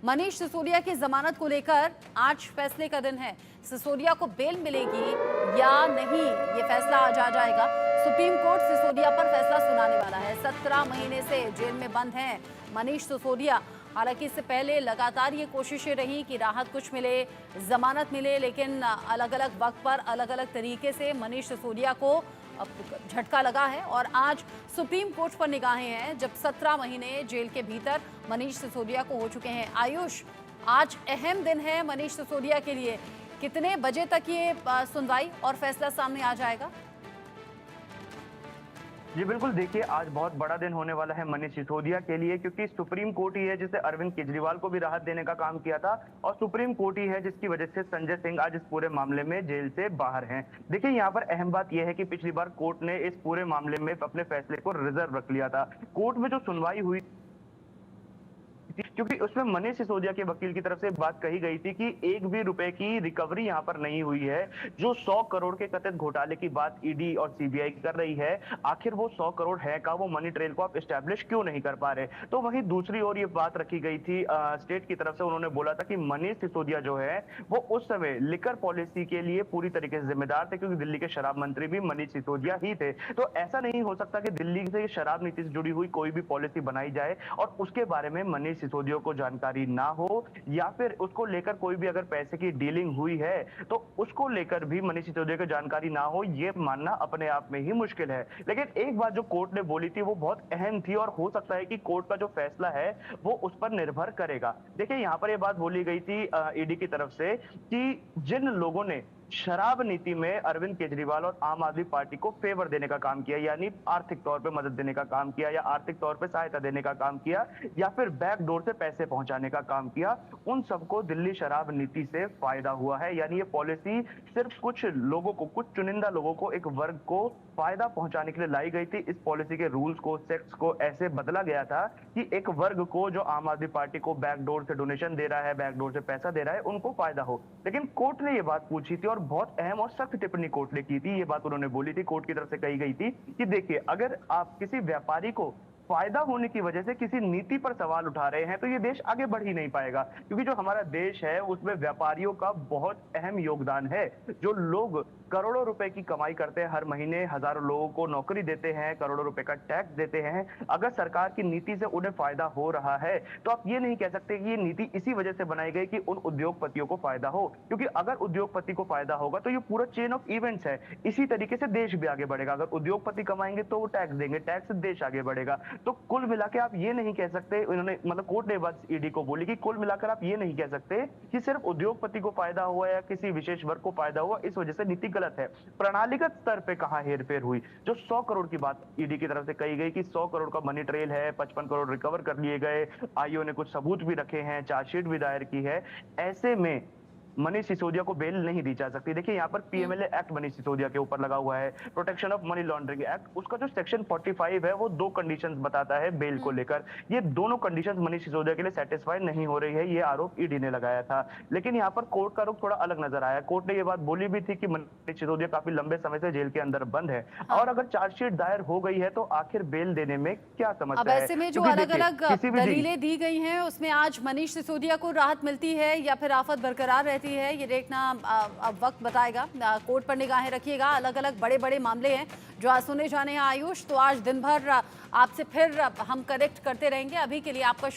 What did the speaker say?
मनीष सिसोदिया की जमानत को लेकर आज फैसले का दिन है। सिसोदिया को बेल मिलेगी या नहीं, ये फैसला आज आ जाएगा। सुप्रीम कोर्ट सिसोदिया पर फैसला सुनाने वाला है। 17 महीने से जेल में बंद हैं मनीष सिसोदिया। हालांकि इससे पहले लगातार ये कोशिशें रही कि राहत कुछ मिले, जमानत मिले, लेकिन अलग अलग वक्त पर अलग अलग तरीके से मनीष सिसोदिया को अब झटका लगा है और आज सुप्रीम कोर्ट पर निगाहें हैं, जब 17 महीने जेल के भीतर मनीष सिसोदिया को हो चुके हैं। आयुष, आज अहम दिन है मनीष सिसोदिया के लिए। कितने बजे तक ये सुनवाई और फैसला सामने आ जाएगा? जी बिल्कुल, देखिए आज बहुत बड़ा दिन होने वाला है मनीष सिसोदिया के लिए, क्योंकि सुप्रीम कोर्ट ही है जिसने अरविंद केजरीवाल को भी राहत देने का काम किया था और सुप्रीम कोर्ट ही है जिसकी वजह से संजय सिंह आज इस पूरे मामले में जेल से बाहर हैं। देखिए यहाँ पर अहम बात यह है कि पिछली बार कोर्ट ने इस पूरे मामले में अपने फैसले को रिजर्व रख लिया था। कोर्ट में जो सुनवाई हुई, क्योंकि उसमें मनीष सिसोदिया के वकील की तरफ से बात कही गई थी कि एक भी रुपए की रिकवरी यहां पर नहीं हुई है। जो 100 करोड़ के कथित घोटाले की बात ईडी और सीबीआई कर रही है, आखिर वो 100 करोड़ है का, वो मनी ट्रेल को आप एस्टैब्लिश क्यों नहीं कर पा रहे। तो वहीं दूसरी ओर ये बात रखी गई थी स्टेट की तरफ से, उन्होंने बोला था कि मनीष सिसोदिया जो है वो उस समय लिकर पॉलिसी के लिए पूरी तरीके से जिम्मेदार थे, क्योंकि दिल्ली के शराब मंत्री भी मनीष सिसोदिया ही थे। तो ऐसा नहीं हो सकता कि दिल्ली से शराब नीति से जुड़ी हुई कोई भी पॉलिसी बनाई जाए और उसके बारे में मनीष सिसोदिया को जानकारी ना हो, या फिर उसको लेकर कोई भी अगर पैसे की डीलिंग हुई है तो उसको लेकर भी मनीष सिसोदिया को जानकारी ना हो, ये मानना अपने आप में ही मुश्किल है। लेकिन एक बात जो कोर्ट ने बोली थी वो बहुत अहम थी और हो सकता है कि कोर्ट का जो फैसला है वो उस पर निर्भर करेगा। देखिए यहाँ पर ये बात बोली गई थी ईडी की तरफ से कि जिन लोगों ने शराब नीति में अरविंद केजरीवाल और आम आदमी पार्टी को फेवर देने का काम किया, यानी आर्थिक तौर पे मदद देने का काम किया या आर्थिक तौर पे सहायता देने का काम किया या फिर बैक डोर से पैसे पहुंचाने का काम किया, उन सबको दिल्ली शराब नीति से फायदा हुआ है। यानी ये पॉलिसी सिर्फ कुछ लोगों को, कुछ चुनिंदा लोगों को, एक वर्ग को फायदा पहुंचाने के लिए लाई गई थी। इस पॉलिसी के रूल्स को, सेक्ट्स को ऐसे बदला गया था कि एक वर्ग को, जो आम आदमी पार्टी को बैकडोर से डोनेशन दे रहा है, बैकडोर से पैसा दे रहा है, उनको फायदा हो। लेकिन कोर्ट ने ये बात पूछी थी और बहुत अहम और सख्त टिप्पणी कोर्ट ने की थी। ये बात उन्होंने बोली थी, कोर्ट की तरफ से कही गई थी कि देखिए, अगर आप किसी व्यापारी को फायदा होने की वजह से किसी नीति पर सवाल उठा रहे हैं तो ये देश आगे बढ़ ही नहीं पाएगा, क्योंकि जो हमारा देश है उसमें व्यापारियों का बहुत अहम योगदान है। जो लोग करोड़ों रुपए की कमाई करते हैं, हर महीने हजारों लोगों को नौकरी देते हैं, करोड़ों रुपए का टैक्स देते हैं, अगर सरकार की नीति से उन्हें फायदा हो रहा है तो आप ये नहीं कह सकते कि ये नीति इसी वजह से बनाई गई कि उन उद्योगपतियों को फायदा हो, क्योंकि अगर उद्योगपति को फायदा होगा तो ये पूरा चेन ऑफ इवेंट्स है। इसी तरीके से देश भी आगे बढ़ेगा। अगर उद्योगपति कमाएंगे तो वो टैक्स देंगे, टैक्स से देश आगे बढ़ेगा। तो कुल मिला के आप ये नहीं कह सकते, उन्होंने मतलब कोर्ट ने बात ईडी को बोली कि कुल मिलाकर आप ये नहीं कह सकते कि सिर्फ उद्योगपति को फायदा हुआ या किसी विशेष वर्ग को फायदा हुआ, इस वजह से नीति गलत है। प्रणालीगत स्तर पे कहां हेरफेर हुई। जो 100 करोड़ की बात ईडी की तरफ से कही गई कि 100 करोड़ का मनी ट्रेल है, 55 करोड़ रिकवर कर लिए गए, आईओ ने कुछ सबूत भी रखे हैं, चार्जशीट भी दायर की है, ऐसे में मनीष सिसोदिया को बेल नहीं दी जा सकती। देखिए यहाँ पर पीएमएलए एक्ट मनीष सिसोदिया के ऊपर लगा हुआ है, protection of money laundering act, उसका जो सेक्शन 45 है वो 2 कंडीशंस बताता है बेल को लेकर। ये दोनों कंडीशंस मनीष सिसोदिया के लिए सेटिस्फाई नहीं हो रही है, ये आरोप ईडी ने लगाया था। लेकिन यहाँ पर कोर्ट का रुख थोड़ा अलग नजर आया। कोर्ट ने ये बात बोली भी थी कि मनीष सिसोदिया काफी लंबे समय से जेल के अंदर बंद है और अगर चार्जशीट दायर हो गई है तो आखिर बेल देने में क्या समस्या है। अब ऐसे में जो अलग अलग दलीलें दी गई हैं उसमें आज मनीष सिसोदिया को राहत मिलती है या फिर आफत बरकरार रहती है, ये देखना अब वक्त बताएगा। कोर्ट पर निगाहें रखिएगा। अलग अलग बड़े बड़े मामले हैं जो आज सुने जाने हैं। आयुष, तो आज दिन भर आपसे फिर हम कनेक्ट करते रहेंगे। अभी के लिए आपका शुक्रिया।